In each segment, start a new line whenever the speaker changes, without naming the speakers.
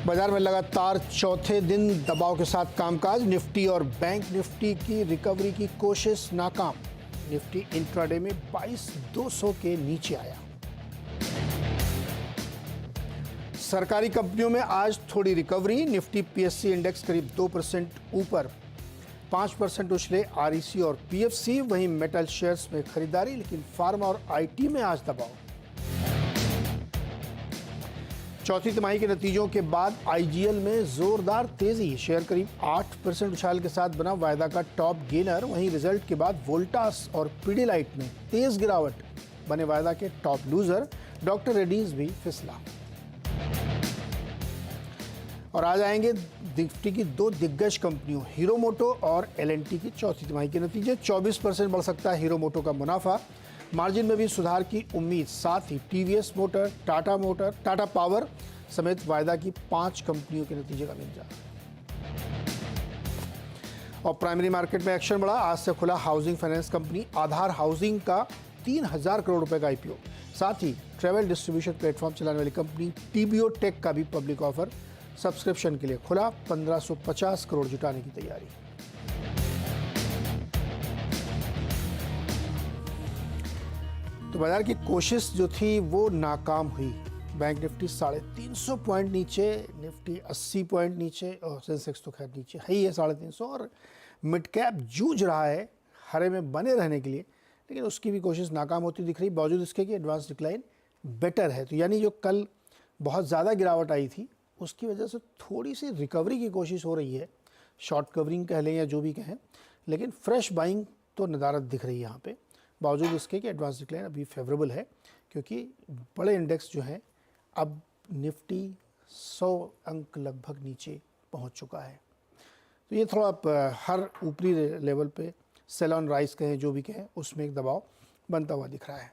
बाजार में लगातार चौथे दिन दबाव के साथ कामकाज। निफ्टी और बैंक निफ्टी की रिकवरी की कोशिश नाकाम। निफ्टी इंट्राडे में 22,200 के नीचे आया। सरकारी कंपनियों में आज थोड़ी रिकवरी। निफ्टी पीएससी इंडेक्स करीब 2% ऊपर, 5% उछले आरईसी और पीएफसी। वहीं मेटल शेयर्स में खरीदारी, लेकिन फार्मा और आईटी में आज दबाव। चौथी तिमाही के नतीजों के बाद आईजीएल में जोरदार तेजी। शेयर करीब 8% उछाल के साथ बना वायदा का टॉप गेनर। वहीं रिजल्ट के बाद वोल्टास और पीडीलाइट में तेज गिरावट, बने वायदा के टॉप लूजर। डॉक्टर रेड्डीज भी फिसला। और आज आएंगे निफ्टी की दो दिग्गज कंपनियों हीरो मोटो और एलएनटी की चौथी तिमाही के नतीजे। 24% बढ़ सकता है हीरो मोटो का मुनाफा। मार्जिन में भी सुधार की उम्मीद। साथ ही टीवीएस मोटर, टाटा पावर समेत वायदा की 5 कंपनियों के नतीजे का इंतजार। और प्राइमरी मार्केट में एक्शन बढ़ा। आज से खुला हाउसिंग फाइनेंस कंपनी आधार हाउसिंग का 3,000 करोड़ रुपए का आईपीओ। साथ ही ट्रेवल डिस्ट्रीब्यूशन प्लेटफॉर्म चलाने वाली कंपनी टीबीओ टेक का भी पब्लिक ऑफर सब्सक्रिप्शन के लिए खुला। 1550 करोड़ जुटाने की तैयारी। तो बाजार की कोशिश जो थी वो नाकाम हुई। बैंक निफ्टी 350 पॉइंट नीचे, निफ्टी 80 पॉइंट नीचे, और सेंसेक्स तो खैर नीचे है ही है 350। और मिड कैप जूझ रहा है हरे में बने रहने के लिए, लेकिन उसकी भी कोशिश नाकाम होती दिख रही, बावजूद इसके कि एडवांस डिक्लाइन बेटर है। तो यानी जो कल बहुत ज़्यादा गिरावट आई थी, उसकी वजह से थोड़ी सी रिकवरी की कोशिश हो रही है। शॉर्ट कवरिंग कह लें या जो भी कहें, लेकिन फ्रेश बाइंग तो नदारत दिख रही है यहाँ पे, बावजूद इसके कि एडवांस डिक्लाइन अभी फेवरेबल है, क्योंकि बड़े इंडेक्स जो हैं अब निफ्टी 100 अंक लगभग नीचे पहुँच चुका है। तो ये थोड़ा हर ऊपरी लेवल पे सेल ऑन राइज कहें जो भी कहें, उसमें एक दबाव बनता हुआ दिख रहा है।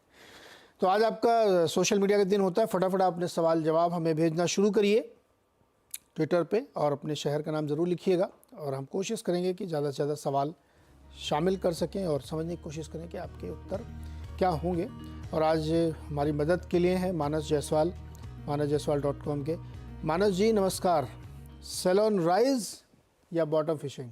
तो आज आपका सोशल मीडिया का दिन होता है। फटाफट अपने सवाल जवाब हमें भेजना शुरू करिए ट्विटर पे, और अपने शहर का नाम ज़रूर लिखिएगा। और हम कोशिश करेंगे कि ज़्यादा से ज़्यादा सवाल शामिल कर सकें और समझने की कोशिश करें कि आपके उत्तर क्या होंगे। और आज हमारी मदद के लिए हैं मानस जायसवाल, manasjayswal.com के। मानस जी नमस्कार। सेल ऑन राइज या बॉटम फिशिंग?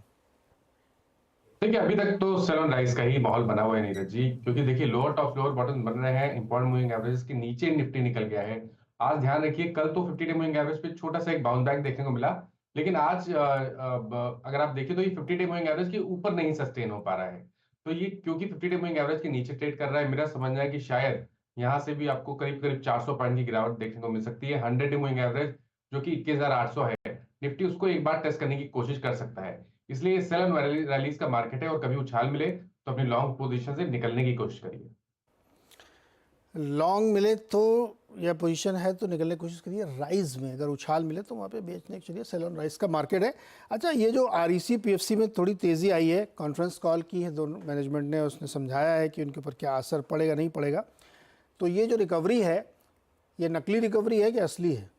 देखिए, अभी तक तो सेल ऑन राइज का ही माहौल बना हुआ है नीरज जी, क्योंकि देखिए लोअर टॉप लोअर बॉटम बन रहे हैं। इंपॉर्टेंट मूविंग एवरेज के नीचे निफ्टी निकल गया है। आज ध्यान रखिए, कल तो 50 डे मूविंग एवरेज पे छोटा सा एक बाउंस बैक देखने को मिला, लेकिन आज अगर आप देखें तो ये 50 डे मूविंग एवरेज के ऊपर नहीं सस्टेन हो पा रहा है। तो ये क्योंकि 50 डे मूविंग एवरेज के नीचे ट्रेड कर रहा है, मेरा समझना है कि शायद यहाँ से भी आपको करीब करीब 400 पॉइंट की गिरावट देखने को मिल सकती है। 100 डे मूविंग एवरेज जो कि 21,800 है, निफ्टी उसको एक बार टेस्ट करने की कोशिश कर सकता है। इसलिए सेल एंड रैलीज का मार्केट है, और कभी उछाल मिले तो अपनी लॉन्ग पोजीशन से निकलने की कोशिश करिए।
लॉन्ग मिले तो, या पोजीशन है तो निकलने की कोशिश करिए। राइज में अगर उछाल मिले तो वहाँ पे बेचने के चलिए। सेल ऑन राइज का मार्केट है। अच्छा, ये जो आरईसी पीएफसी में थोड़ी तेज़ी आई है, कॉन्फ्रेंस कॉल की है दोनों मैनेजमेंट ने, उसने समझाया है कि उनके ऊपर क्या असर पड़ेगा नहीं पड़ेगा। तो ये जो रिकवरी है, ये नकली रिकवरी है कि असली है?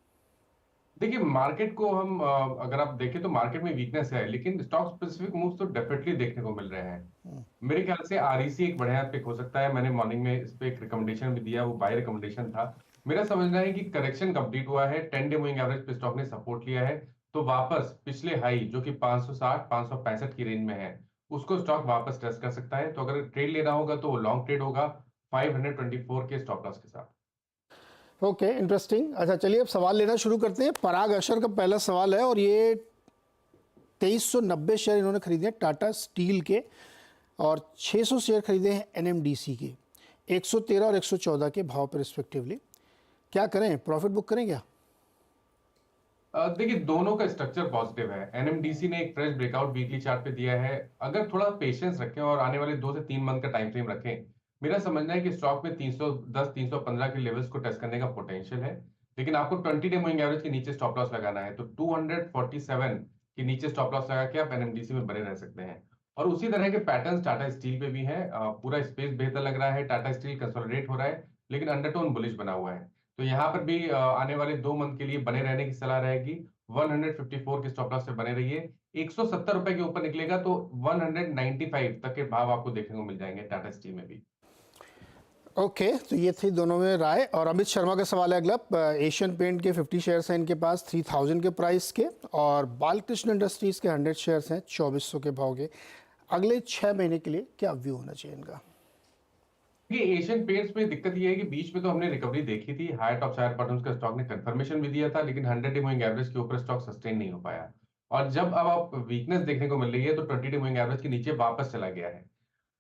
देखिए, मार्केट को हम अगर आप देखें तो मार्केट में वीकनेस है, लेकिन स्टॉक स्पेसिफिक मूव्स तो डेफिनेटली देखने को मिल रहे हैं। मेरे ख्याल से आरईसी एक बढ़िया पिक हो सकता है। मैंने मॉर्निंग में इस पे एक रिकमेंडेशन भी दिया, वो बाय रिकमेंडेशन था। मेरा समझना है कि करेक्शन कंप्लीट हुआ है। 10 डे मूविंग एवरेज पे स्टॉक ने सपोर्ट लिया है, तो वापस पिछले हाई जो कि 560 565 की रेंज में है, उसको स्टॉक वापस टेस्ट कर सकता है। तो अगर ट्रेड लेना होगा तो वो लॉन्ग ट्रेड होगा 524 के स्टॉप लॉस के साथ।
Okay, interesting. अच्छा, चलिए अब सवाल लेना शुरू करते हैं। पराग अशर का पहला सवाल है, और ये 2390 शेयर इन्होंने खरीदे हैं टाटा स्टील के, और 600 शेयर खरीदे हैं एनएमडीसी के, 113 और 114 के भाव पर रिस्पेक्टिवली। क्या करें, प्रॉफिट बुक करें क्या?
देखिए, दोनों का स्ट्रक्चर पॉजिटिव है। एनएमडीसी ने एक फ्रेश ब्रेकआउट वीकली चार्ट पे दिया है। अगर थोड़ा पेशेंस रखें और आने वाले 2 से 3 मंथ का टाइम फ्रेम रखें, मेरा समझना है कि स्टॉक में 310 315 के लेवल्स को टेस्ट करने का पोटेंशियल है। लेकिन आपको 20 डे मूविंग एवरेज के नीचे स्टॉप लॉस लगाना है, तो 247 के नीचे स्टॉप लॉस लगा के आप एनएमडीसी में बने रह सकते हैं। और उसी तरह के पैटर्न टाटा स्टील पे भी है। पूरा स्पेस बेहतर लग रहा है, टाटा स्टील कंसोलिडेट हो रहा है, लेकिन अंडरटोन बुलिश बना हुआ है। तो यहाँ पर भी आने वाले 2 मंथ के लिए बने रहने की सलाह रहेगी। 154 के स्टॉप लॉस से बने रहिए। 170 रुपए के ऊपर निकलेगा तो 195 तक के भाव आपको देखने को मिल जाएंगे टाटा स्टील में भी।
ओके, तो ये थी दोनों में राय। और अमित शर्मा का सवाल है अगला। एशियन पेंट के 50 शेयर्स हैं इनके पास 3000 के प्राइस के, और बालकृष्ण इंडस्ट्रीज़ के 100 शेयर्स हैं 2400 के भाव के। अगले 6 महीने के लिए क्या व्यू होना चाहिए इनका?
ये एशियन पेंट्स में दिक्कत ये है कि बीच में तो हमने रिकवरी देखी थी, हाई टॉप शायर पैटर्न्स का स्टॉक ने कंफर्मेशन भी दिया था, लेकिन 100 डे मूविंग एवरेज के ऊपर स्टॉक सस्टेन नहीं हो पाया। और जब अब आप वीकनेस देखने को मिल रही है तो 20 डे मूविंग एवरेज के नीचे वापस चला गया है।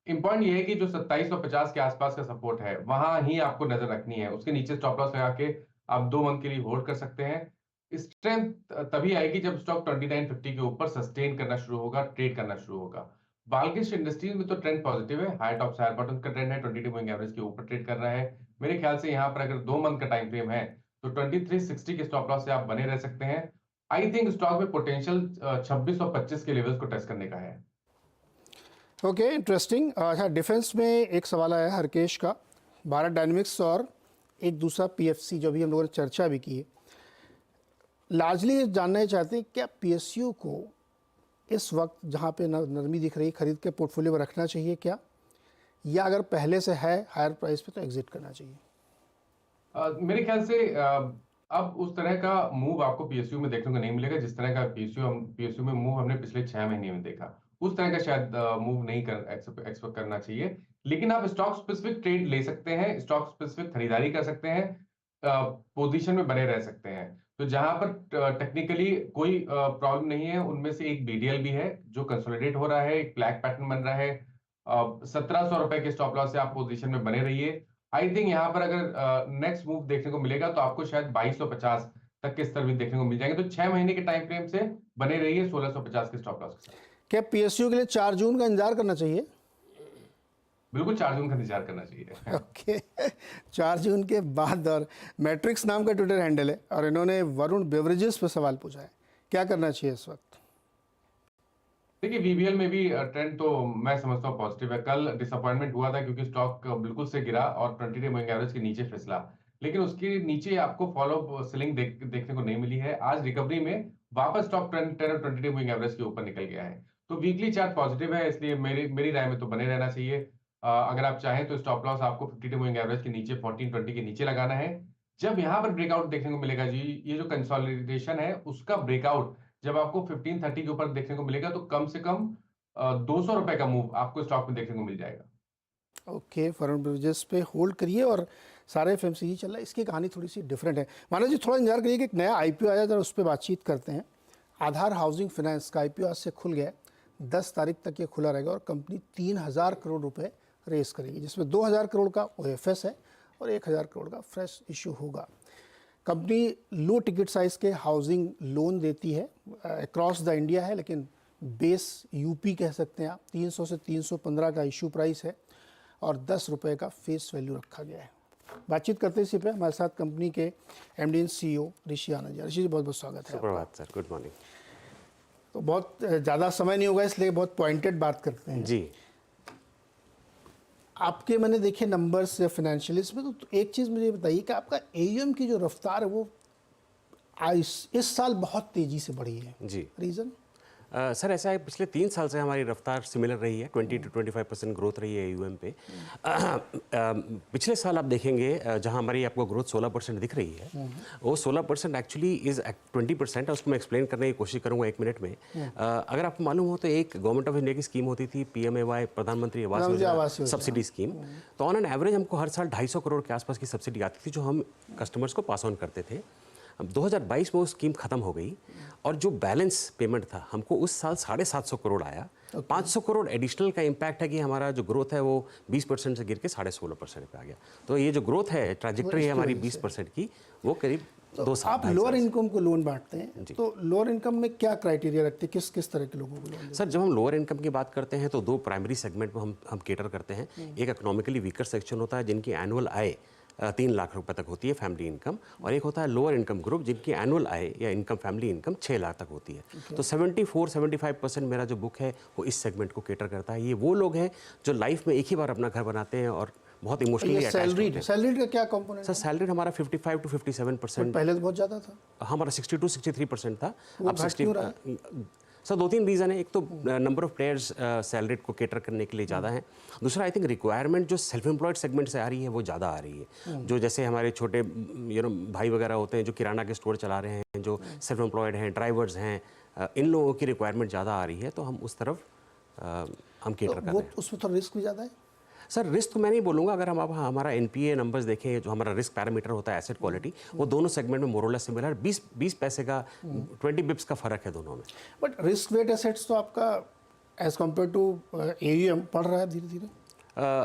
इंपॉर्टेंट ये है कि जो 2750 के आसपास का सपोर्ट है वहां ही आपको नजर रखनी है, उसके नीचे स्टॉप लॉस लगा के आप 2 मंथ के लिए होल्ड कर सकते हैं। स्ट्रेंथ तभी आएगी जब स्टॉक 2950 के ऊपर सस्टेन करना शुरू होगा, ट्रेड करना शुरू होगा। बालकृष्ण इंडस्ट्रीज में तो ट्रेंड पॉजिटिव है, हाई टॉप शायर बॉटम का ट्रेंड है, 20 मूविंग एवरेज के ऊपर ट्रेड कर रहा है। मेरे ख्याल से यहाँ पर अगर 2 मंथ का टाइम फ्रेम है तो 2360 के स्टॉप लॉस से आप बने रह सकते हैं। आई थिंक स्टॉक में पोटेंशियल 2625 के लेवल्स को टेस्ट करने का है।
Okay, interesting. अच्छा, डिफेंस में एक सवाल आया हरकेश का, भारत डायनेमिक्स और एक दूसरा पीएफसी जो भी हम लोगों ने चर्चा भी की है। लार्जली जानना चाहते हैं क्या पीएसयू को इस वक्त जहाँ पे नरमी दिख रही खरीद के पोर्टफोलियो में रखना चाहिए क्या, या अगर पहले से है हायर प्राइस पे तो एग्जिट करना चाहिए?
मेरे ख्याल से अब उस तरह का मूव आपको पीएसयू में देखने को नहीं मिलेगा जिस तरह का पीएसयू में मूव हमने पिछले 6 महीने में देखा। उस तरह का शायद मूव नहीं एक्सपेक्ट करना चाहिए। लेकिन आप स्टॉक स्पेसिफिक ट्रेड ले सकते हैं, स्टॉक स्पेसिफिक खरीदारी कर सकते हैं, पोजीशन में बने रह सकते हैं। तो जहां पर टेक्निकली कोई प्रॉब्लम नहीं है, उनमें से एक बीडीएल भी है जो कंसोलिडेट हो रहा है, एक ब्लैक पैटर्न बन रहा है। 1700 रुपए के स्टॉप लॉस से आप पोजीशन में बने रहिए। आई थिंक यहाँ पर अगर नेक्स्ट मूव देखने को मिलेगा तो आपको शायद 2250 तक के स्तर भी देखने को मिल जाएंगे। तो 6 महीने के टाइम फ्रेम से बने रहिए 1650 के स्टॉप लॉस के साथ।
क्या पीएसयू के लिए 4 जून का इंतजार करना चाहिए?
बिल्कुल 4 जून का इंतजार करना चाहिए।
ओके, 4 जून के बाद। और मैट्रिक्स नाम का ट्विटर हैंडल है और इन्होंने वरुण बेवरेजेस पर सवाल पूछा है, क्या करना चाहिए इस वक्त?
देखिए वीबीएल में भी ट्रेंड तो मैं समझता हूँ पॉजिटिव है। कल डिसअपॉइंटमेंट हुआ था क्योंकि स्टॉक बिल्कुल से गिरा और 20 डे मूविंग एवरेज के नीचे फिसला, लेकिन उसके नीचे आपको फॉलो सेलिंग देखने को नहीं मिली है। आज रिकवरी में वापस स्टॉक 10 और 20 डे मूविंग एवरेज के ऊपर निकल गया है। तो वीकली चार्ट पॉजिटिव है, इसलिए मेरी राय में तो बने रहना चाहिए। अगर आप चाहें तो स्टॉप लॉस आपको 50 डे मूविंग एवरेज के नीचे 1420 के नीचे लगाना है। जब यहाँ पर ब्रेकआउट देखने को मिलेगा जी, ये जो कंसोलिडेशन है उसका ब्रेकआउट जब आपको 1530 के ऊपर देखने को मिलेगा तो कम से कम 200 रुपए का मूव आपको स्टॉक में देखने को मिल जाएगा।
ओके, वरुण बेवरेजेस पे होल्ड करिए। और सारे एफएमसीजी चल रहा है, इसकी कहानी थोड़ी सी डिफरेंट है। मानो जी थोड़ा इंतजार करिए कि एक नया आईपीओ आया, जरा उस पर बातचीत करते हैं। आधार हाउसिंग फाइनेंस का आईपीओ आज से खुल गया है, 10 तारीख तक ये खुला रहेगा और कंपनी 3000 करोड़ रुपए रेस करेगी, जिसमें 2000 करोड़ का ओएफएस है और 1000 करोड़ का फ्रेश इशू होगा। कंपनी लो टिकट साइज़ के हाउसिंग लोन देती है, अक्रॉस द इंडिया है, लेकिन बेस यूपी कह सकते हैं आप। 300 से 315 का इशू प्राइस है और 10 रुपये का फेस वैल्यू रखा गया है। बातचीत करते इसी पे हमारे साथ कंपनी के एमडी एंड सीईओ ऋषि आनंद जी। ऋषि जी बहुत बहुत स्वागत है।
सुप्रभात सर, गुड मॉर्निंग।
तो बहुत ज़्यादा समय नहीं होगा इसलिए बहुत पॉइंटेड बात करते हैं
जी।
आपके मैंने देखे नंबर्स या फाइनेंशियलिस्ट में, तो एक चीज़ मुझे बताइए कि आपका एयूएम की जो रफ्तार है वो इस साल बहुत तेज़ी से बढ़ी है।
जी
रीज़न?
सर ऐसा है, पिछले 3 साल से हमारी रफ्तार सिमिलर रही है, 20 to 25% ग्रोथ रही है यूएम पे। पिछले साल आप देखेंगे जहां हमारी आपको ग्रोथ 16% दिख रही है, वो 16% एक्चुअली इज 20% है। उसको मैं एक्सप्लेन करने की कोशिश करूंगा 1 मिनट में। अगर आपको मालूम हो तो एक गवर्नमेंट ऑफ इंडिया की स्कीम होती थी पीएमएवाई, प्रधानमंत्री आवास योजना सब्सिडी स्कीम। तो ऑन एन एवरेज हमको हर साल 250 करोड़ के आसपास की सब्सिडी आती थी जो हम कस्टमर्स को पास ऑन करते थे। अब 2022 में वो स्कीम खत्म हो गई और जो बैलेंस पेमेंट था हमको उस साल 750 करोड़ आया। 500 करोड़ एडिशनल का इम्पैक्ट है कि हमारा जो ग्रोथ है वो 20% से गिर के 16.5% पे आ गया। तो ये जो ग्रोथ है, ट्रैजेक्टरी है हमारी 20% की, वो करीब 2 साल।
आप लोअर इनकम को लोन बांटते हैं, तो लोअर इनकम में क्या क्राइटेरिया रखते हैं, किस तरह के लोगों को लोन?
सर जब हम लोअर इनकम की बात करते हैं तो 2 प्राइमरी सेगमेंट में हम केटर करते हैं। एक इकोनॉमिकली वीकर सेक्शन होता है जिनकी एनुअल आय 3 लाख रुपए तक होती है फैमिली इनकम, और एक होता है लोअर इनकम ग्रुप जिनकी एनुअल आय या इनकम फैमिली इनकम 6 लाख तक होती है। तो 74-75% मेरा जो बुक है वो इस सेगमेंट को केटर करता है। ये वो लोग हैं जो लाइफ में एक ही बार अपना घर बनाते हैं और बहुत इमोशनली अटैच्ड होते हैं।
सैलरी का क्या कंपोनेंट?
सर सैलरी हमारा 55 to 57%।
पहले तो बहुत ज़्यादा था,
हमारा 62-63% था। अब 60 सर दो तीन रीज़न है। एक तो नंबर ऑफ प्लेयर्स सैलरीड को केटर करने के लिए ज़्यादा है। दूसरा आई थिंक रिक्वायरमेंट जो सेल्फ एम्प्लॉयड सेगमेंट से आ रही है वो ज़्यादा आ रही है। जो जैसे हमारे छोटे भाई वगैरह होते हैं जो किराना के स्टोर चला रहे हैं, जो सेल्फ एम्प्लॉयड हैं, ड्राइवर्स हैं, इन लोगों की रिक्वायरमेंट ज़्यादा आ रही है, तो हम उस तरफ हम केटर कर
वो
रहे हैं।
उसमें थोड़ा रिस्क भी ज़्यादा है।
सर रिस्क तो मैं नहीं बोलूँगा। अगर हम अब हमारा एनपीए नंबर्स देखें, जो हमारा रिस्क पैरामीटर होता है एसेट क्वालिटी, वो दोनों सेगमेंट में मोरलेस सिमिलर, 20 पैसे का 20 बिप्स का फ़र्क है दोनों में।
बट रिस्क वेट एसेट्स तो आपका एज कम्पेयर टू AUM बढ़ रहा है धीरे धीरे।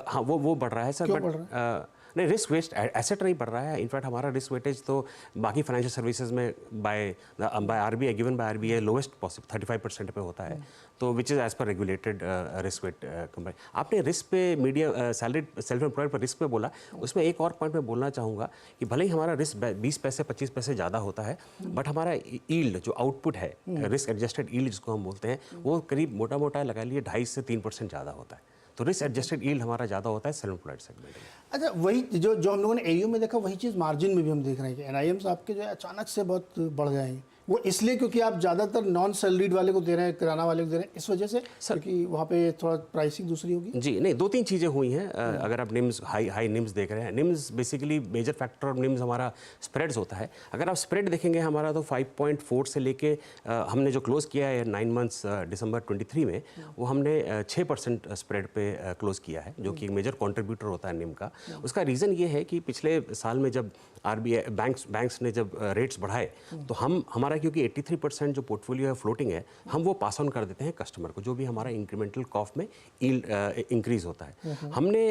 हाँ वो बढ़ रहा है सर।
क्यों
बट
बढ़ रहा
नहीं, रिस्क वेस्ट एसेट नहीं बढ़ रहा है। इनफैक्ट हमारा रिस्क वेटेज तो बाकी फाइनेंशियल सर्विसेज में by RBI given by RBI lowest possible 35% पे होता है, तो which is as per regulated risk weight compare. आपने रिस्क पे मीडियम सैलरीड सेल्फ एम्प्लॉयड पर रिस्क पे बोला, उसमें एक और पॉइंट मैं बोलना चाहूँगा कि भले ही हमारा रिस्क 20 पैसे 25 पैसे ज़्यादा होता है, बट हमारा ईल्ड जो आउटपुट है, रिस्क एडजस्टेड ईल्ड जिसको हम बोलते हैं, वो करीब मोटा मोटा लगा लिए 2.5 से 3% ज़्यादा होता है। तो रिस्क एडजस्टेड यील्ड हमारा ज़्यादा होता है सेल्फ एम्प्लॉयड सेगमेंट में।
अच्छा, वही जो हम लोगों ने AUM में देखा, वही चीज़ मार्जिन में भी हम देख रहे हैं कि NIMs आपके जो है अचानक से बहुत बढ़ गए हैं। वो इसलिए क्योंकि आप ज़्यादातर नॉन सैलरीड वाले को दे रहे हैं, किराना वाले को दे रहे हैं, इस वजह से क्योंकि वहाँ पे थोड़ा प्राइसिंग दूसरी होगी।
जी नहीं, 2-3 चीज़ें हुई हैं। अगर आप निम्स हाई निम्स देख रहे हैं, NIMs basically major factor of NIMs हमारा स्प्रेड्स होता है। अगर आप स्प्रेड देखेंगे हमारा, तो 5.4 से लेके हमने जो क्लोज़ किया है 9 मंथ्स दिसंबर 23 में, वो हमने 6% स्प्रेड पे क्लोज़ किया है, जो कि एक मेजर कॉन्ट्रीब्यूटर होता है निम का। उसका रीज़न ये है कि पिछले साल में जब RBI बैंक्स ने जब रेट्स बढ़ाए, तो हमारा क्योंकि 83% जो पोर्टफोलियो है फ्लोटिंग है, हम वो पास ऑन कर देते हैं कस्टमर को, जो भी हमारा इंक्रीमेंटल कॉस्ट में यील्ड इंक्रीज होता है। हमने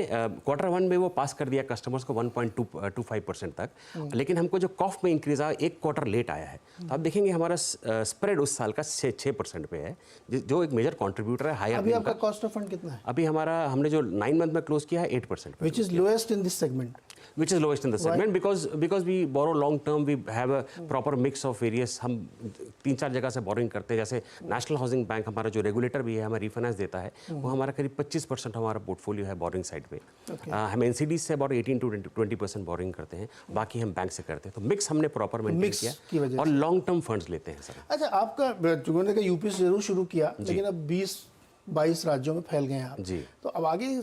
Q1 में वो पास कर दिया कस्टमर्स को 1.25% तक, लेकिन हमको जो कॉस्ट में इंक्रीज आया 1 क्वार्टर लेट आया है। तो आप देखेंगे हमारा स्प्रेड उस साल का 6% पे है, जो एक मेजर कॉन्ट्रीब्यूटर है हायर।
अभी आपका कॉस्ट ऑफ फंड कितना है?
अभी हमारा हमने जो 9 मंथ में क्लोज किया है 8%,
which is lowest in this segment.
which is lowest in the segment because we borrow long term, we have a proper mix of various, हम 3-4 जगह से बोरिंग करते हैं। जैसे नेशनल हाउसिंग बैंक हमारा जो रेगुलेटर भी है, हमें रिफाइनेंस देता है, वो हमारा करीब 25% हमारा पोर्टफोलियो है बोरिंग साइड पे। हम NCD से about 18 to 20% बोरिंग करते हैं, बाकी हम बैंक से करते हैं। तो मिक्स हमने प्रॉपर मेंटेन किया और लॉन्ग टर्म फंड्स लेते हैं सर।
अच्छा, आपका चुनाव का यूपी से जरूर शुरू किया, लेकिन अब 20-22 राज्यों में फैल गए हैं आप जी, तो अब आगे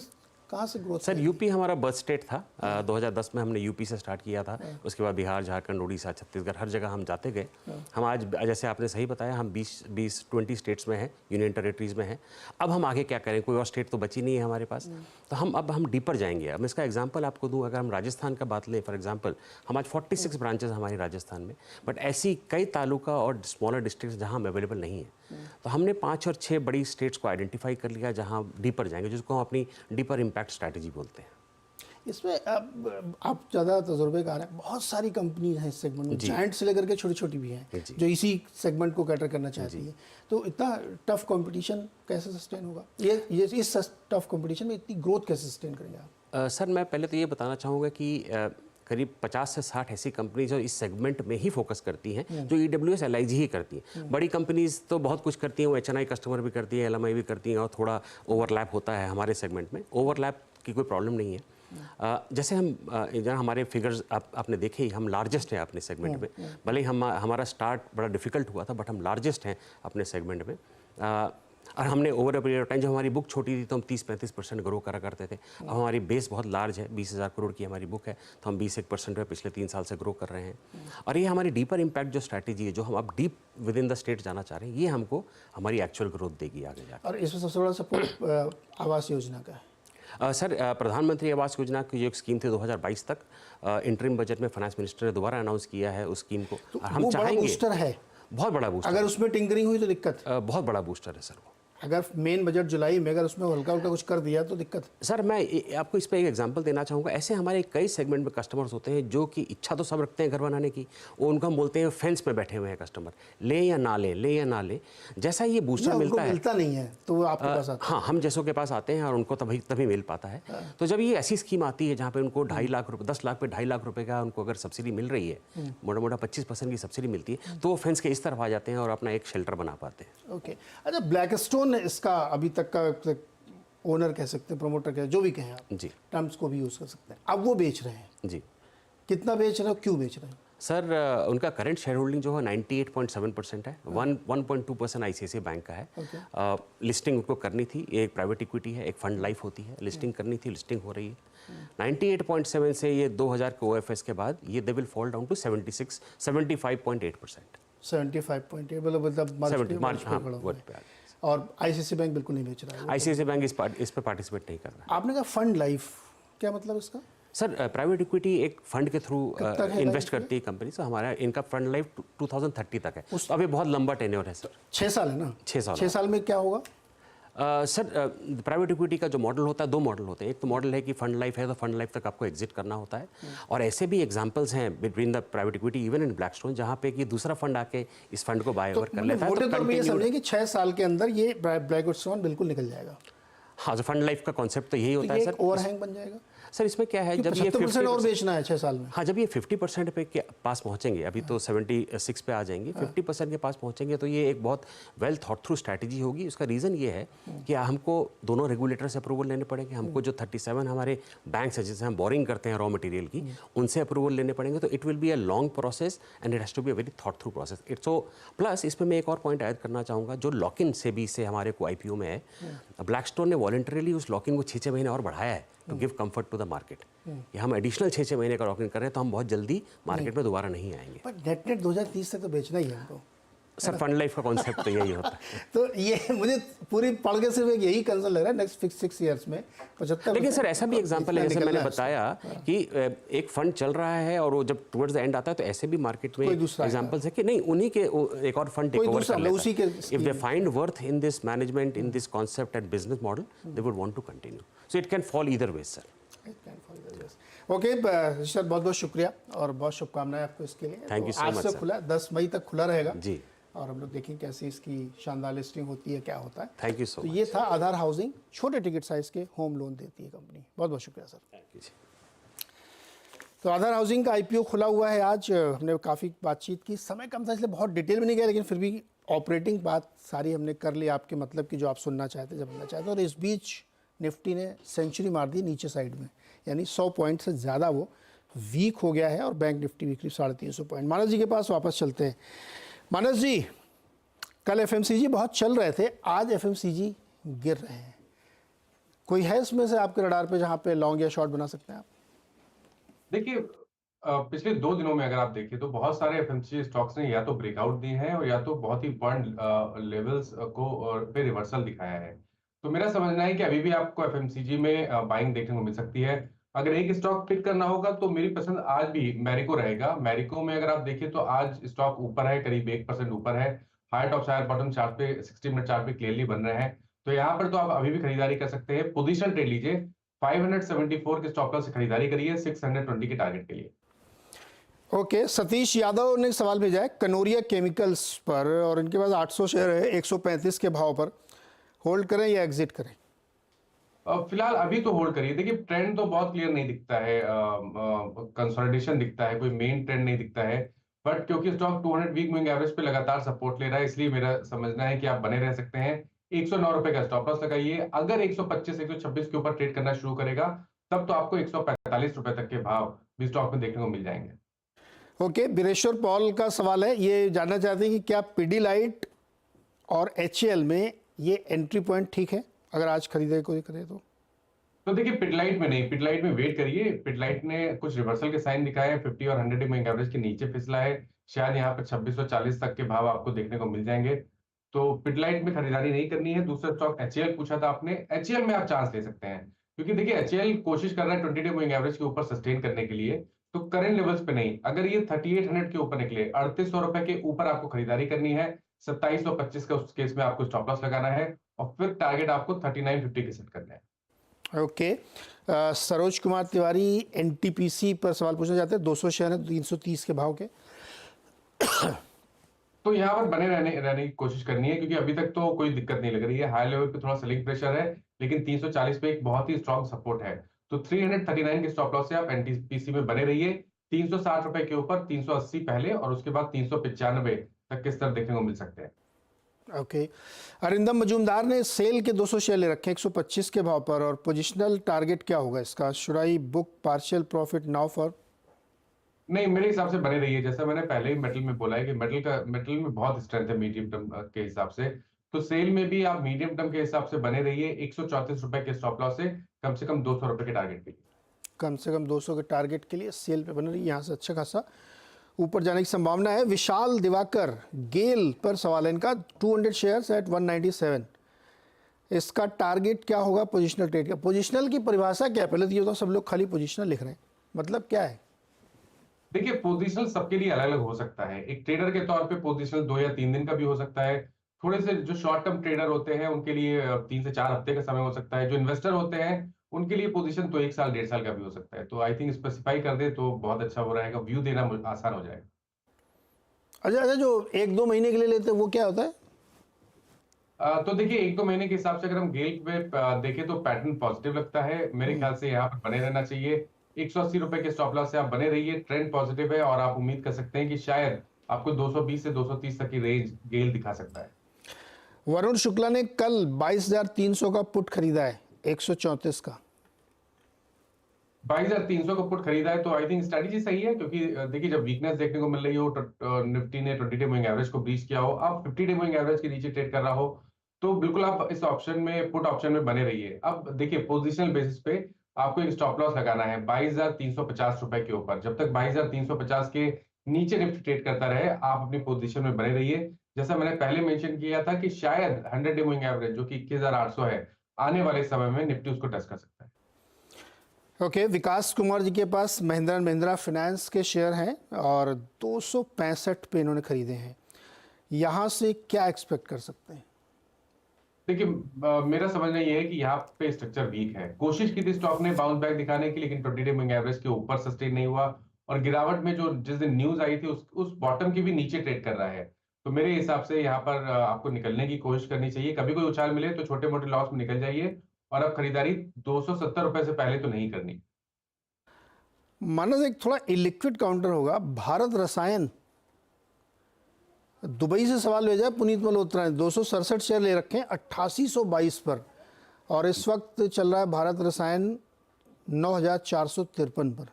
कहाँ से ग्रोथ? सर
यूपी हमारा बर्थ स्टेट था। 2010 में हमने यूपी से स्टार्ट किया था, उसके बाद बिहार, झारखंड, उड़ीसा, छत्तीसगढ़, हर जगह हम जाते गए। हम आज जैसे आपने सही बताया, हम 20 स्टेट्स में हैं, यूनियन टेरिटरीज में हैं। अब हम आगे क्या करें, कोई और स्टेट तो बची नहीं है हमारे पास, तो हम डीपर जाएंगे। अब इसका एग्जांपल आपको दूं, अगर हम राजस्थान का बात लें फॉर एग्जांपल, हम आज 46 ब्रांचेस हमारी राजस्थान में, बट ऐसी कई तालुका और स्मॉलर डिस्ट्रिक्ट्स जहां हम अवेलेबल नहीं है। तो हमने 5 और 6 बड़ी स्टेट्स को आइडेंटिफाई कर लिया जहां डीपर जाएंगे, जिसको हम अपनी डीपर इम्पैक्ट स्ट्रैटेजी बोलते हैं।
इसमें आप ज़्यादा तजुर्बेकार हैं, बहुत सारी कंपनी हैं इस सेगमेंट में, जायंट से लेकर के छोटी छोटी भी हैं जो इसी सेगमेंट को कैटर करना चाहती है। तो इतना टफ कंपटीशन कैसे सस्टेन होगा? ये इस टफ कंपटीशन में इतनी ग्रोथ कैसे सस्टेन करेंगे आप?
सर मैं पहले तो ये बताना चाहूँगा कि करीब 50 से 60 ऐसी कंपनीज जो इस सेगमेंट में ही फोकस करती हैं, जो EWS LIG ही करती हैं। बड़ी कंपनीज तो बहुत कुछ करती हैं, वो HNI कस्टमर भी करती है, LMI भी करती हैं, और थोड़ा ओवरलैप होता है हमारे सेगमेंट में। ओवरलैप की कोई प्रॉब्लम नहीं है। जैसे हम जहाँ हमारे फिगर्स आपने देखे ही, हम लार्जेस्ट हैं अपने सेगमेंट में। भले ही हमारा स्टार्ट बड़ा डिफिकल्ट हुआ था, बट हम लार्जेस्ट हैं अपने सेगमेंट में। और हमने over a period of time, जब हमारी बुक छोटी थी तो हम 30-35% ग्रो करा करते थे। अब हमारी बेस बहुत लार्ज है, 20,000 करोड़ की हमारी बुक है, तो हम 21% पे पिछले 3 साल से ग्रो कर रहे हैं। और ये हमारी डीपर इम्पैक्ट जो स्ट्रैटेजी है, जो हम अब deep with in the state जाना चाह रहे हैं, ये हमको हमारी एक्चुअल ग्रोथ देगी आगे जाकर।
और इसमें सबसे बड़ा सपोर्ट आवास योजना का है।
सर प्रधानमंत्री आवास योजना की जो एक स्कीम थी 2022 तक, इंटरिम बजट में फाइनेंस मिनिस्टर ने दोबारा अनाउंस किया है उस स्कीम को।
तो हम चाहेंगे, बूस्टर है,
बहुत बड़ा बूस्टर।
अगर उसमें टिंकरिंग हुई तो दिक्कत,
बहुत बड़ा बूस्टर है सर वो।
अगर मेन बजट जुलाई में अगर उसमें हल्का उल्टा कुछ कर दिया तो दिक्कत।
सर मैं आपको इस पर एक एग्जांपल देना चाहूँगा। ऐसे हमारे कई सेगमेंट में कस्टमर्स होते हैं जो कि इच्छा तो सब रखते हैं घर बनाने की, वो उनको हम बोलते हैं फेंस पे बैठे हुए हैं कस्टमर, ले या ना ले। जैसा ये बूस्टर मिलता है,
मिलता नहीं है, तो वो आपके पास आता है।
हाँ, हम जैसों के पास आते हैं और उनको तभी मिल पाता है। तो जब ये ऐसी स्कीम आती है जहाँ पे उनको 2.5 लाख रुपये, 10 लाख पे 2.5 लाख रुपये का उनको अगर सब्सिडी मिल रही है, मोटा 25% की सब्सिडी मिलती है, तो वो फेंस के इस तरफ आ जाते हैं और अपना एक शेल्टर बना पाते हैं।
ओके, अच्छा, ब्लैकस्टोन इसका अभी तक का ओनर कह सकते हैं, प्रमोटर कह, जो भी कहें आप,
जी,
टर्म्स को भी यूज़ कर सकते हैं, अब वो बेच रहे हैं
जी।
कितना बेच रहे हो, क्यों बेच रहे हो?
सर उनका करंट शेयर होल्डिंग जो है 98.7% है। 1.2% आईसीआईसीआई बैंक का है। लिस्टिंग उनको करनी थी, एक प्राइवेट इक्विटी है, एक फंड लाइफ होती है, लिस्टिंग करनी थी, लिस्टिंग हो रही है। 98.7 से ये 2000 के ओएफएस के बाद ये they will fall down to 75.8%।
75.8 मतलब मार्च
हाँ,
पे खड़ा हुआ
वर्ड
है।
पे आ गया।
और आईसीआईसीआई बैंक बिल्कुल नहीं बेच रहा है।
आईसीआईसीआई बैंक इस पे पार्टिसिपेट नहीं कर रहा है।
आपने कहा फंड लाइफ, क्या मतलब इसका?
सर प्राइवेट इक्विटी एक फंड के थ्रू
कब तक है
इन्वेस्ट
लाइफ
करती है कंपनी। तो हमारा इनका फंड लाइफ 2030 तक है। तो अभी बहुत लंबा टेन्योर है सर।
6 साल है ना?
6 साल।
6 साल में क्या होगा?
सर प्राइवेट इक्विटी का जो मॉडल होता है, 2 मॉडल होते हैं। एक तो मॉडल है कि फंड लाइफ है तो फंड लाइफ तक आपको एग्जिट करना होता है, और ऐसे भी एग्जांपल्स हैं between the private equity even in Blackstone जहां पे कि दूसरा फंड आके इस फंड को बाय ओवर कर लेता है।
मोटे तौर पे ये
continued-
समझें कि 6 साल के अंदर ये ब्लैकस्टोन बिल्कुल निकल जाएगा।
हाँ, जो फंड लाइफ का कॉन्सेप्ट तो यही
तो
होता
ये
है
एक
सर।
ओवरहैंग बन जाएगा।
सर इसमें क्या है, जब ये
70% और बेचना है 6 साल में।
हाँ, जब ये 50% पे के पास पहुंचेंगे, अभी तो 76 पे आ जाएंगे, 50% के पास पहुंचेंगे तो ये एक बहुत वेल थॉट थ्रू स्ट्रैटेजी होगी। उसका रीज़न ये है कि हमको दोनों रेगुलेटर से अप्रूवल लेने पड़ेंगे। हमको जो 37 हमारे बैंक है जिससे हम बोरिंग करते हैं रॉ मटेरियल की, उनसे अप्रूवल लेने पड़ेंगे। तो it will be a long process and it has to be a very thought through process. It's so plus इसमें मैं एक और पॉइंट ऐड करना चाहूँगा, जो लॉक इन सेबी से हमारे को आईपीओ में है, ब्लैकस्टोन ने वॉलंटरीली उस लॉक इन को 6 महीने और बढ़ाया है to give comfort to the market. कि हम एडिशनल 6 महीने का लॉक इन कर रहे हैं तो हम बहुत जल्दी मार्केट में दोबारा नहीं आएंगे।
पर नेट 2030 से तो बेचना ही है हमको।
सर फंड लाइफ का कॉन्सेप्ट तो यही होता है।
तो ये मुझे पूरी पढ़ के सिर्फ एक यही कंसर्न लग रहा है नेक्स्ट 6 इयर्स में 75।
लेकिन सर ऐसा भी एग्जांपल है, जैसे मैंने बताया कि एक फंड चल रहा है और वो जब टुवर्ड्स द एंड आता है तो ऐसे भी मार्केट में एग्जांपल्स है कि नहीं, उन्हीं के एक और फंड टेक ओवर कर लेता है। If they find worth in this management, in this concept and business model, they would want to continue. So it can fall either way sir.
Okay sir, बहुत बहुत शुक्रिया और बहुत शुभकामनाएं आपको इसके लिए।
Thank you so
आज
much,
से
sir.
खुला 10 मई तक खुला रहेगा
जी,
और हम लोग देखें कैसे इसकी शानदार लिस्टिंग होती है, क्या होता है।
थैंक यू सो
तो
मच।
ये था आधार हाउसिंग, छोटे टिकट साइज के होम लोन देती है कंपनी। बहुत बहुत शुक्रिया सर।
Thank you.
तो आधार हाउसिंग का आईपीओ खुला हुआ है आज। हमने काफ़ी बातचीत की, समय कम था इसलिए बहुत डिटेल में नहीं गया, लेकिन फिर भी ऑपरेटिंग बात सारी हमने कर ली, आपके मतलब की जो आप सुनना चाहते, जानना चाहते। और इस बीच निफ्टी ने सेंचुरी मार दी नीचे साइड में, यानी 100 पॉइंट से ज़्यादा वो वीक हो गया है और बैंक निफ्टी भी करीब 350 पॉइंट। मानस जी के पास वापस चलते हैं। मानस जी, कल एफएमसीजी बहुत चल रहे थे, आज एफएमसीजी गिर रहे हैं। कोई है इसमें से आपके रडार पे जहाँ पे लॉन्ग या शॉर्ट बना सकते हैं आप?
देखिए, पिछले 2 दिनों में अगर आप देखें तो बहुत सारे एफएमसीजी स्टॉक्स ने या तो ब्रेकआउट दिए हैं और या तो बहुत ही इंपॉर्टेंट लेवल्स को और पे रिवर्सल दिखाया है। तो मेरा समझना है कि अभी भी आपको एफएमसीजी में बाइंग देखने को मिल सकती है। अगर एक स्टॉक पिक करना होगा तो मेरी पसंद आज भी मैरिको रहेगा। मैरिको में अगर आप देखें तो आज स्टॉक ऊपर है, करीब 1% ऊपर है। हाई टॉप शायर बॉटम चार्ट पे 60 मिनट चार्ट पे क्लियरली बन रहे हैं। तो यहाँ पर तो आप अभी भी खरीदारी कर सकते हैं। पोजीशन ट्रेड लीजिए, 574 के स्टॉप लॉस से खरीदारी करिए 620 के टारगेट के लिए।
ओके, सतीश यादव ने सवाल भेजा है कनोरिया केमिकल्स पर, और इनके पास 800 शेयर है 135 के भाव पर। होल्ड करें या एग्जिट करें?
फिलहाल अभी तो होल्ड करिए। देखिए, ट्रेंड तो बहुत क्लियर नहीं दिखता है, कंसोलिडेशन दिखता है, कोई मेन ट्रेंड नहीं दिखता है। बट क्योंकि स्टॉक 200 वीक मूविंग एवरेज पे लगातार सपोर्ट ले रहा है, इसलिए मेरा समझना है कि आप बने रह सकते हैं। 109 रुपए का स्टॉप लॉस लगाइए। अगर 125 126 के ऊपर ट्रेड करना शुरू करेगा तब तो आपको 145 रुपए तक के भाव भी स्टॉक में देखने को मिल जाएंगे।
ओके, बीरेश्वर पॉल का सवाल है, ये जानना चाहते हैं कि क्या पिडीलाइट और एचएएल में ये एंट्री पॉइंट ठीक है अगर आज खरीदे कोई करे तो
देखिए, पिडलाइट में नहीं, पिडलाइट में वेट करिए। पिडलाइट ने कुछ रिवर्सल के साइन दिखाए हैं, 50 और 100 मूविंग एवरेज के नीचे फिसला है। शायद यहाँ पर 2640 तक के भाव आपको देखने को मिल जाएंगे। तो पिडलाइट में खरीदारी नहीं करनी है। दूसरा स्टॉक एचएएल पूछा था आपने, एचएएल में आप चांस ले सकते हैं, क्योंकि देखिए एचएएल कोशिश कर रहा है 20 डे मूविंग एवरेज के ऊपर सस्टेन करने के लिए। तो करंट लेवल्स पे नहीं, अगर ये 3800 के ऊपर निकले, 3800 रुपए के ऊपर आपको खरीदारी करनी है। 2725 का उस केस में आपको स्टॉप लॉस लगाना है और फिर टारगेट आपको 3950 के सेट करना है।
ओके, सरोज कुमार तिवारी एनटीपीसी पर सवाल पूछना चाहते हैं। 200 शेयर है 330 के भाव के।
तो यहाँ पर बने रहने की कोशिश करनी है, क्योंकि अभी तक तो कोई दिक्कत नहीं लग रही है। हाई लेवल पे थोड़ा सेलिंग प्रेशर है, लेकिन 340 पे एक बहुत ही स्ट्रॉन्ग सपोर्ट है। तो 339 के स्टॉप लॉस से आप एनटीपीसी में बने रहिए। 360 रुपए के ऊपर 380 पहले और उसके बाद 395 तक के स्तर देखने को मिल सकते हैं।
ओके, अरिंदम मजूमदार ने सेल के 200 शेयर ले रखे 125 के भाव पर, और पोजिशनल टारगेट क्या होगा इसका? Should I book partial profit now for?
नहीं, मेरे हिसाब से बने रही है। जैसा मैंने पहले ही मेटल में बोला है कि मेटल में बहुत स्ट्रेंथ है मीडियम टर्म के हिसाब से। तो सेल में भी आप मीडियम टर्म के हिसाब से बने रहिए 134 रुपए के स्टॉप लॉस से कम 200 रुपए के टारगेट के लिए।
कम से कम 200 के टारगेट के लिए सेल पे बन रही है, यहाँ से अच्छा खासा ऊपर जाने की संभावना है। विशाल दिवाकर गेल पर सवाल है इनका, 200 शेयर्स एट 197, इसका टारगेट क्या होगा पोजिशनल ट्रेड का? पोजिशनल की परिभाषा क्या है पहले तो ये तो सब लोग खाली पोजिशनल लिख रहे हैं, मतलब क्या है?
देखिए, पोजीशनल सबके लिए अलग अलग हो सकता है। एक ट्रेडर के तौर पे पोजीशनल 2 या 3 दिन का भी हो सकता है। थोड़े से जो शॉर्ट टर्म ट्रेडर होते हैं उनके लिए 3 से 4 हफ्ते का समय हो सकता है। जो इन्वेस्टर होते हैं उनके लिए पोजीशन तो 1 साल 1.5 साल का भी हो सकता है। तो आई थिंक स्पेसिफाई कर दे तो बहुत अच्छा हो रहेगा, व्यू देना आसान हो जाएगा।
अच्छा अच्छा, जो 1-2 महीने के लिए लेते हैं वो क्या होता है?
तो देखिए, 1-2 महीने के हिसाब से अगर हम गेल पे देखें तो पैटर्न पॉजिटिव लगता है। मेरे ख्याल से यहाँ पर बने रहना चाहिए। 180 रुपए के स्टॉप लॉस से आप बने रहिए, ट्रेंड पॉजिटिव है और आप उम्मीद कर सकते हैं कि शायद आपको 220 से 230 तक की रेंज गेल दिखा सकता है।
वरुण शुक्ला ने कल 22,300 का पुट खरीदा है 134 का।
22,300 का पुट खरीदा है तो आई थिंक स्ट्रेटेजी सही है, क्योंकि देखिए जब वीकनेस देखने को मिल रही हो, निफ्टी ने 20 डे मूविंग एवरेज को ब्रीच किया हो, अब 50 डे मूविंग एवरेज के नीचे ट्रेड कर रहा हो, तो बिल्कुल आप इस ऑप्शन में, पुट ऑप्शन में बने रहिए। अब देखिए, पोजिशनल बेसिस पे आपको एक स्टॉप लॉस लगाना है 22,350 रुपए के ऊपर। जब तक 22,350 के नीचे निफ्टी ट्रेड करता रहे, आप अपनी पोजीशन में बने रहिए। जैसा मैंने पहले मेंशन किया था कि शायद 100 डे मूविंग एवरेज जो कि 21,800 है, आने वाले समय में निफ्टी उसको टच कर सकता है।
ओके, विकास कुमार जी के पास महिंद्रा एंड महिंद्रा फाइनेंस के शेयर हैं और 265 पे इन्होंने खरीदे हैं, यहाँ से क्या एक्सपेक्ट कर सकते हैं?
देखिए, मेरा समझना ये है कि यहाँ पे स्ट्रक्चर वीक है। कोशिश की थी स्टॉक ने बाउंस बैक दिखाने की, लेकिन 20 डे मूविंग एवरेज के ऊपर सस्टेन नहीं हुआ और गिरावट में जो जिस दिन न्यूज आई थी उस बॉटम की भी नीचे ट्रेड कर रहा है। तो मेरे हिसाब से यहाँ पर आपको निकलने की कोशिश करनी चाहिए। कभी कोई उछाल मिले तो छोटे मोटे लॉस में निकल जाइए और अब खरीदारी 270 रुपए से पहले तो नहीं करनी।
मानस एक थोड़ा इलिक्विड काउंटर होगा, भारत रसायन, दुबई से सवाल भेजा है पुनीत मल्होत्रा ने, 267 शेयर ले रखे हैं 8822 पर और इस वक्त चल रहा है भारत रसायन 9453 पर।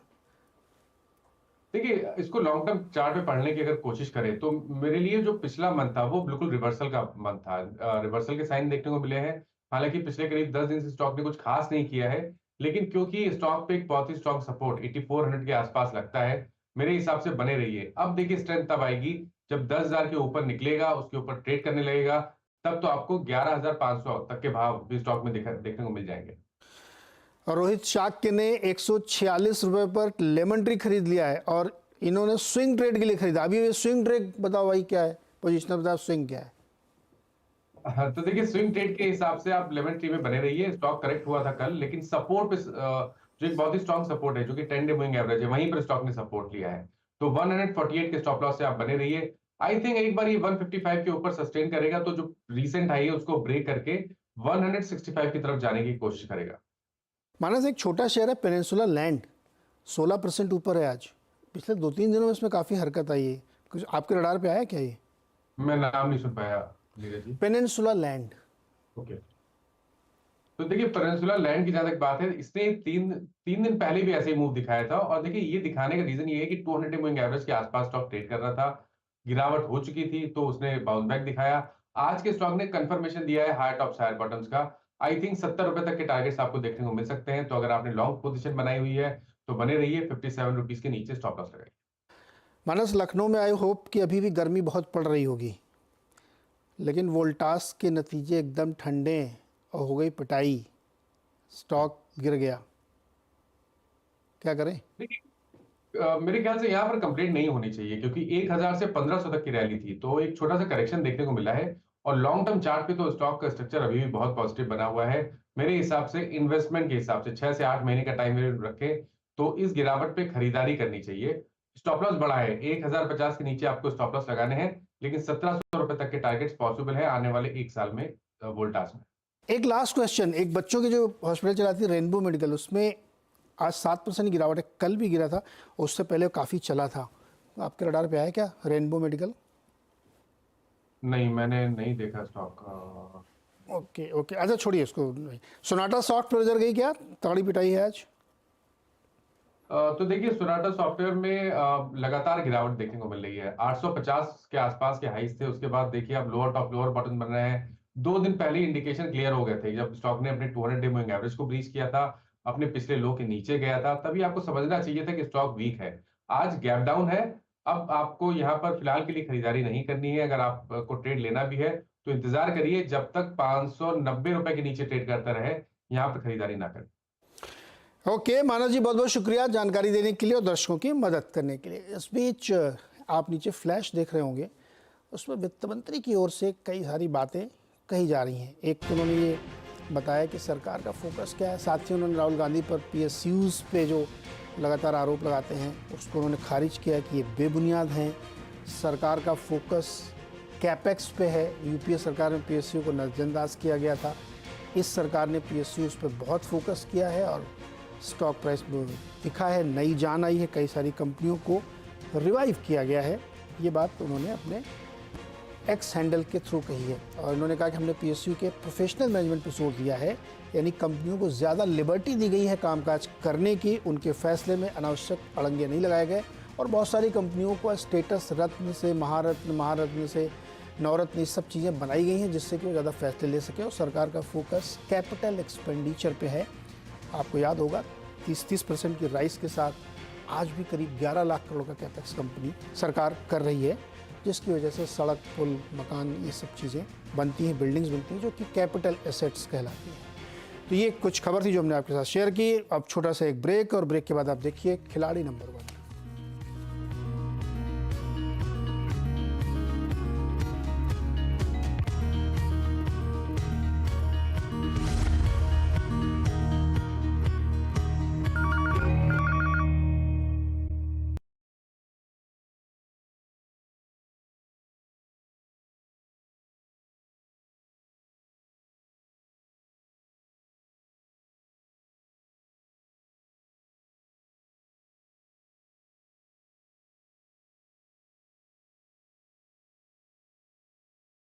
देखिए, इसको लॉन्ग टर्म चार्ट पे पढ़ने की अगर कोशिश करें तो मेरे लिए जो पिछला मंथ था वो बिल्कुल रिवर्सल का मंथ था। रिवर्सल के साइन देखने को मिले हैं। हालांकि पिछले करीब 10 दिन से स्टॉक ने कुछ खास नहीं किया है, लेकिन क्योंकि स्टॉक पे एक बहुत ही स्ट्रॉन्ग सपोर्ट 8400 के आसपास लगता है, मेरे हिसाब से बने रहिए। अब देखिए, स्ट्रेंथ तब आएगी जब 10,000 के ऊपर निकलेगा, उसके ऊपर ट्रेड करने लगेगा, तब तो आपको 11,500 तक के भाव भी स्टॉक में देखने को मिल जाएंगे।
और रोहित शाक्य ने 146 रुपए पर लेमन ट्री खरीद लिया है और इन्होंने स्विंग ट्रेड के लिए खरीदा। अभी ये स्विंग ट्रेड बताओ भाई क्या है, पोजिशनल बताओ, स्विंग क्या है?
हाँ, तो देखिए, स्विंग ट्रेड के हिसाब से आप लेमन ट्री में बने रहिए। स्टॉक करेक्ट हुआ था कल, लेकिन सपोर्ट पे जो एक बहुत ही स्ट्रॉन्ग सपोर्ट है जो कि 10 डे मूविंग एवरेज है, वहीं पर स्टॉक ने सपोर्ट लिया है। तो 148 के स्टॉप लॉस से आप बने रहिए। आई थिंक एक बार ये 155 के ऊपर सस्टेन करेगा तो जो रीसेंट हाई है उसको ब्रेक करके 165 की तरफ जाने की कोशिश करेगा।
मानस एक छोटा शेयर है पेनिनसुला लैंड, 16% ऊपर है आज। पिछले 2-3 दिनों में इसमें काफ़ी हरकत आई है, कुछ आपके रडार पे आया क्या ये?
मैं नाम नहीं सुन पाया Neeraj ji.
Peninsula land.
Okay, तो देखिए, पेनिनसुला लैंड की जहां तक बात है, इसने तीन दिन पहले भी ऐसे ही मूव दिखाया था और देखिए ये दिखाने का रीजन ये है कि 200 डे मूविंग एवरेज के आसपास स्टॉक ट्रेड कर रहा था, गिरावट हो चुकी थी तो उसने बाउंस बैक दिखाया। आज के स्टॉक ने कंफर्मेशन दिया है हायर टॉप्स हायर बॉटम्स का। आई थिंक 70 रुपए तक के टारगेट्स आपको देखने को मिल सकते हैं। तो अगर आपने लॉन्ग पोजीशन बनाई हुई है तो बने रहिए, 57 रुपीज के नीचे स्टॉप लॉस लगाइए।
मानस लखनऊ में आई होप कि अभी भी गर्मी बहुत पड़ रही होगी, लेकिन वोल्टास के नतीजे एकदम ठंडे हैं और हो गई पिटाई, स्टॉक गिर गया, क्या करें?
देखिए, मेरे ख्याल से यहाँ पर कंप्लेंट नहीं होनी चाहिए, क्योंकि 1000 से 1500 तक की रैली थी तो एक छोटा सा करेक्शन देखने को मिला है और लॉन्ग टर्म चार्ट पे तो स्टॉक का स्ट्रक्चर अभी भी बहुत पॉजिटिव बना हुआ है। मेरे हिसाब से इन्वेस्टमेंट के हिसाब से 6 से 8 महीने का टाइम रखें तो इस गिरावट पे खरीदारी करनी चाहिए। स्टॉप लॉस बड़ा है, 1050 के नीचे आपको स्टॉप लॉस लगाने हैं, लेकिन 1700 रुपए तक के टारगेट्स पॉसिबल है आने वाले 1 साल में वोल्टास में।
एक लास्ट क्वेश्चन, एक बच्चों की जो हॉस्पिटल चलाती है रेनबो मेडिकल, उसमें आज 7% गिरावट है, कल भी गिरा था, उससे पहले काफ़ी चला था। आपके रडार पे आया क्या रेनबो मेडिकल?
नहीं, मैंने नहीं देखा स्टॉक का।
ओके ओके, अच्छा छोड़िए इसको। सोनाटा सॉफ्ट पर नजर गई क्या, तगड़ी पिटाई है आज?
तो देखिए सोनाटा सॉफ्टवेयर में लगातार गिरावट देखने को मिल रही है। 850 के आसपास के हाइस थे, उसके बाद देखिए अब लोअर टॉप लोअर बॉटम बन रहे हैं। 2 दिन पहले इंडिकेशन क्लियर हो गए थे जब स्टॉक ने अपने 200 डे मूविंग एवरेज को ब्रीच किया था, अपने पिछले लो के नीचे गया था, तभी आपको समझना चाहिए था कि स्टॉक वीक है। आज गैप डाउन है। अब आपको यहाँ पर फिलहाल के लिए खरीदारी नहीं करनी है। अगर आपको ट्रेड लेना भी है तो इंतजार करिए जब तक 590 रुपए के नीचे ट्रेड करता रहे, यहाँ पर खरीदारी ना करें।
ओके मानव जी, बहुत बहुत शुक्रिया जानकारी देने के लिए और दर्शकों की मदद करने के लिए। इस बीच आप नीचे फ्लैश देख रहे होंगे, उसमें वित्त मंत्री की ओर से कई सारी बातें कही जा रही हैं। एक तो उन्होंने ये बताया कि सरकार का फोकस क्या है, साथ ही उन्होंने राहुल गांधी पर PSUs पे जो लगातार आरोप लगाते हैं उसको उन्होंने खारिज किया कि ये बेबुनियाद हैं। सरकार का फोकस कैपेक्स पे है। यूपीए सरकार में PSU को नज़रअंदाज किया गया था, इस सरकार ने PSUs पे बहुत फोकस किया है और स्टॉक प्राइस में दिखा है, नई जान आई है, कई सारी कंपनियों को रिवाइव किया गया है। ये बात उन्होंने अपने एक्स हैंडल के थ्रू कही है और उन्होंने कहा कि हमने PSU के प्रोफेशनल मैनेजमेंट पर जोर दिया है, यानी कंपनियों को ज़्यादा लिबर्टी दी गई है कामकाज करने की, उनके फैसले में अनावश्यक अड़ंगे नहीं लगाए गए और बहुत सारी कंपनियों को स्टेटस रत्न से महारत्न से नवरत्न ये सब चीज़ें बनाई गई हैं जिससे कि वो ज़्यादा फैसले ले सके। और सरकार का फोकस कैपिटल एक्सपेंडिचर पे है। आपको याद होगा 30% की राइस के साथ आज भी करीब 11 लाख करोड़ का कैपेक्स कंपनी सरकार कर रही है, जिसकी वजह से सड़क, पुल, मकान ये सब चीज़ें बनती हैं, बिल्डिंग्स बनती हैं जो कि कैपिटल एसेट्स कहलाती हैं। तो ये कुछ खबर थी जो हमने आपके साथ शेयर की। अब छोटा सा एक ब्रेक और ब्रेक के बाद आप देखिए खिलाड़ी नंबर 1।